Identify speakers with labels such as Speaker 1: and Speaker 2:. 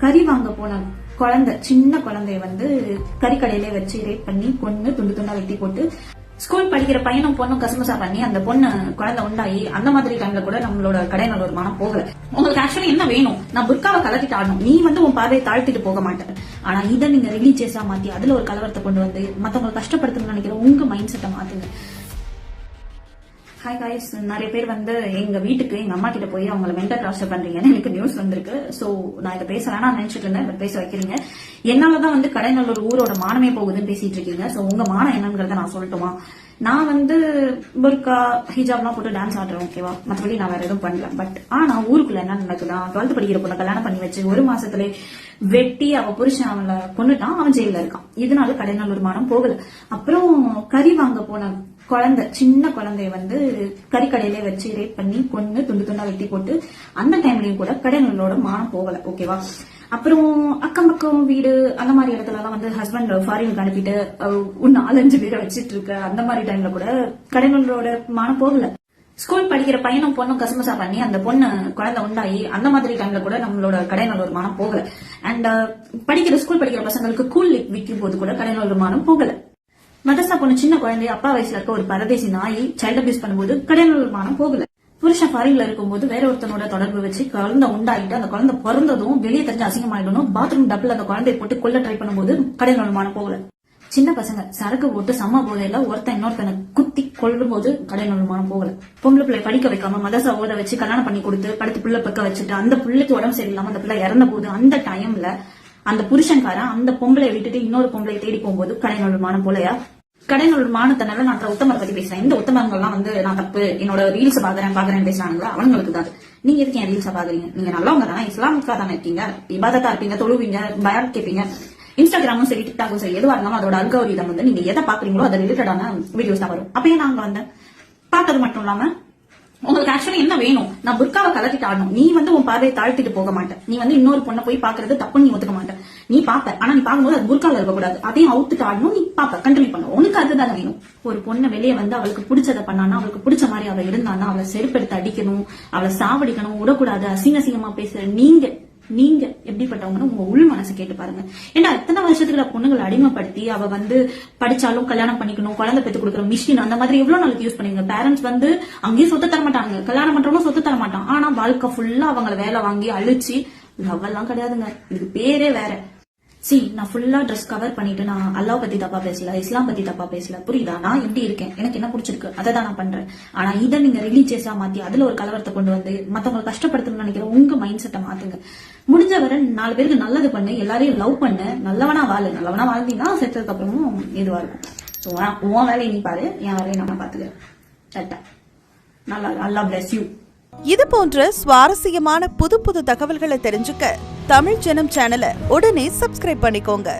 Speaker 1: கறி வாங்க போன குழந்தை, சின்ன குழந்தைய வந்து கறிக்கடையில வச்சு ரேப் பண்ணி கொண்டு துண்டு துண்டா வெட்டி போட்டு ஸ்கூல் படிக்கிற பையனும் பொண்ணும் கசமசா பண்ணி அந்த பொண்ணு குழந்தை உண்டாயி அந்த மாதிரி டைம்ல கூட நம்மளோட கடையில ஒரு மனம் போகல. உங்களுக்கு ஆக்சுவலி என்ன வேணும்? நான் புர்காவை கலத்திட்டு ஆடணும், நீ வந்து உன் பார்வையை தாழ்த்திட்டு போக மாட்டேன். ஆனா இதை நீங்க ரிலீஜியஸா மாத்தி அதுல ஒரு கலவரத்தை கொண்டு வந்து மத்தவங்களை கஷ்டப்படுத்தணும்னு நினைக்கிற உங்க மைண்ட் செட்டை மாத்துங்க. ஹாய் காய்ஸ், நிறைய பேர் வந்து எங்க வீட்டுக்கு எங்க அம்மா கிட்ட போய் அவங்களை மென்டல் டார்ச்சர் பண்றீங்கன்னு எனக்கு நியூஸ் வந்திருக்கு. சோ நான் இதை பேசலாம் நினைச்சிட்டு இருந்தேன், பட் பேச வைக்கிறீங்க. என்னாலதான் வந்து கடைநல்லூர் ஊரோட மானமே போகுதுன்னு பேசிட்டு இருக்கீங்க. சோ உங்க மானம் என்னங்கிறத நான் சொல்லட்டுமா? நான் வந்து புர்கா ஹிஜாப்லாம் போட்டு டான்ஸ் ஆடுறேன், ஓகேவா? மற்றபடி நான் வேற எதுவும் பண்ணல. பட் ஆனா ஊருக்குள்ள என்ன நடக்குதா, 12th படிக்கிற பொண்ணை கல்யாணம் பண்ணி வச்சு 1 மாசத்துல வெட்டி அவ புருஷன் அவளை கொண்டுட்டான், அவன் ஜெயில இருக்கான். இதனால கடைநல்லூர் மானம் போகல. அப்புறம் கறி வாங்க போன குழந்தை, சின்ன குழந்தைய வந்து கறிக்கடையில வச்சு ரேப் பண்ணி கொண்டு துண்டு துண்டா வெட்டி போட்டு அந்த டைம்லயும் கூட கடைநல்லூரோட மானம் போகல, ஓகேவா? அப்புறம் அக்கம் பக்கம் வீடு அந்த மாதிரி இடத்துல எல்லாம் வந்து ஹஸ்பண்ட் ஃபாரினுக்கு அனுப்பிட்டு 4-5 பேரை வச்சிட்டு இருக்க அந்த மாதிரி டைம்ல கூட கடைநல்லூரோட மானம் போகல. ஸ்கூல் படிக்கிற பையனும் பொண்ணும் கசமசா பண்ணி அந்த பொண்ணு குழந்தை உண்டாயி அந்த மாதிரி டைம்ல கூட நம்மளோட கடைநல்லூர் மானம் போகல. அண்ட் ஸ்கூல் படிக்கிற பசங்களுக்கு கூல் விற்கும் போது கூட கடைநல்லூர் மானம் போகல. மதரசா பொண்ணு சின்ன குழந்தை அப்பா வயசுல இருக்க ஒரு பரதேசி நாய் சைல்ட் அபியூஸ் பண்ணும்போது கடைநல்லூர் மானம் போகல. புருஷன் ஃபாரின்ல இருக்கும்போது வேற ஒருத்தனோட தொடர்பு வச்சு குழந்தை உண்டாயிட்டு அந்த குழந்தை பிறந்ததும் வெளியே தெரிஞ்சு அசிங்கமாயிடணும், பாத்ரூம் டப்ல அந்த குழந்தைய போட்டு கொல்ல ட்ரை பண்ணும்போது கடைநல்லூர் மானம் போகல. சின்ன பசங்க சரக்கு போட்டு சம போதையில ஒருத்தன் இன்னொருத்தனை குத்தி கொல்லும் போது கடைநல்லூர் மானம் போகல. பொம்பளை பிள்ளை படிக்க வைக்காம மதரசா ஓத வச்சு கல்யாணம் பண்ணி கொடுத்து படுத்து பிள்ளை பக்க வச்சுட்டு அந்த பிள்ளைக்கு உடம்பு சரியில்லாம அந்த பிள்ளை இறந்த போது அந்த டைம்ல அந்த புருஷன்காரன் அந்த பொம்பளை விட்டுட்டு இன்னொரு பொம்பளை தேடி போகும்போது கடைநல்லூர் மானம் போலையா? கடைநல்லூர் மானத்தினால நான் உத்தமரை பத்தி பேசுறேன். இந்த உத்தமங்கள்லாம் வந்து நான் தப்பு, என்னோட ரீல்ஸ் பாக்குறேன் பேசுறாங்களா, அவங்களுக்கு தான். நீங்க எதுக்கு என் ரீல்ஸா பாக்குறீங்க? நீங்க நல்லவங்க தானே, இஸ்லாமுக்கா தானே இருக்கீங்க, இபாதத்தா இருப்பீங்க, தொழுவீங்க, பயான் கேட்பீங்க. இன்ஸ்டாகிராமும் சரி டிக்டாக்கும் சரி எதுவா இருந்தாலும் அதோட அல்காரிதம் வந்து நீங்க எதை பாக்குறீங்களோ அது ரிலேட்டடான வீடியோஸ் தான் வரும். அப்பயே நாங்க வந்து பார்த்தது மட்டும் இல்லாம உங்களுக்கு ஆக்சுவலி என்ன வேணும்? நான் புர்காவை கலத்திட்டு ஆடணும், நீ வந்து உன் பார்வையை தாழ்த்திட்டு போக மாட்டேன். நீ வந்து இன்னொரு பொண்ணை போய் பாக்குறது தப்புன்னு நீ ஒத்துக்க மாட்டேன். நீ பாப்ப, ஆனா நீ பாக்கும்போது அது புர்கால இருக்கக்கூடாது, அதையும் அவுத்துட்டு ஆடணும். நீ பாப்ப, கண்டினியூ பண்ண, உனக்கு அதுதான் வேணும். ஒரு பொண்ணை வெளியே வந்து அவளுக்கு பிடிச்சதை பண்ணானா, அவளுக்கு பிடிச்ச மாதிரி அவளை இருந்தானா, அவளை செருப்பெடுத்து அடிக்கணும், அவளை சாவடிக்கணும், விடக்கூடாது. அசிங்கமா பேசுற நீங்க எப்படிப்பட்டவங்கன்னு உங்க உள் மனசு கேட்டு பாருங்க. ஏன்னா எத்தனை வருஷத்துக்கு பொண்ணுங்களை அடிமைப்படுத்தி அவ வந்து படிச்சாலும் கல்யாணம் பண்ணிக்கணும், குழந்தை பெற்று கொடுக்குற மிஷின் அந்த மாதிரி எவ்வளவு நாளைக்கு யூஸ் பண்ணுவீங்க? பேரண்ட்ஸ் வந்து அங்கேயும் சொத்து தர மாட்டாங்க, கல்யாணம் பண்றவங்களும் சொத்து தர மாட்டான். ஆனா வாழ்க்கை ஃபுல்லா அவங்களை வேலை வாங்கி அழிச்சு லவ் எல்லாம் கிடையாதுங்க, இதுக்கு பேரே வேற. நான் ஃபுல்லா ட்ரெஸ் கவர் பண்ணிட்டு நான் அல்லாஹ் பத்தி தப்பா பேசல, இஸ்லாம் பத்தி தப்பா பேசல, புரியுதா? நான் எப்படி இருக்கேன், எனக்கு என்ன பிடிச்சிருக்கு அதை தான் நான் பண்றேன். ஆனா இதை நீங்க ரிலீஜியஸா மாத்தி அதுல ஒரு கலவரத்தை கொண்டு வந்து மத்தவங்களை கஷ்டப்படுத்தணும்னு நினைக்கிற உங்க மைண்ட் செட்டை மாத்துங்க. முடிஞ்ச வரை 4 பேருக்கு நல்லது பண்ணு, எல்லாரையும் லவ் பண்ணு, நல்லவனா வாழ்ந்தீங்கன்னா செத்ததுக்கு அப்புறமும் இதுவா இருக்கும். சோ உன் வேலையை நீ பாரு, என் வேலையை நான் பாத்துக்கிறேன். நல்லா, அல்லாஹ் பிளஸ் யூ.
Speaker 2: இது போன்ற சுவாரஸ்யமான புது தகவல்களை தெரிஞ்சுக்க தமிழ் ஜனம் சேனலை உடனே சப்ஸ்கிரைப் பண்ணிக்கோங்க.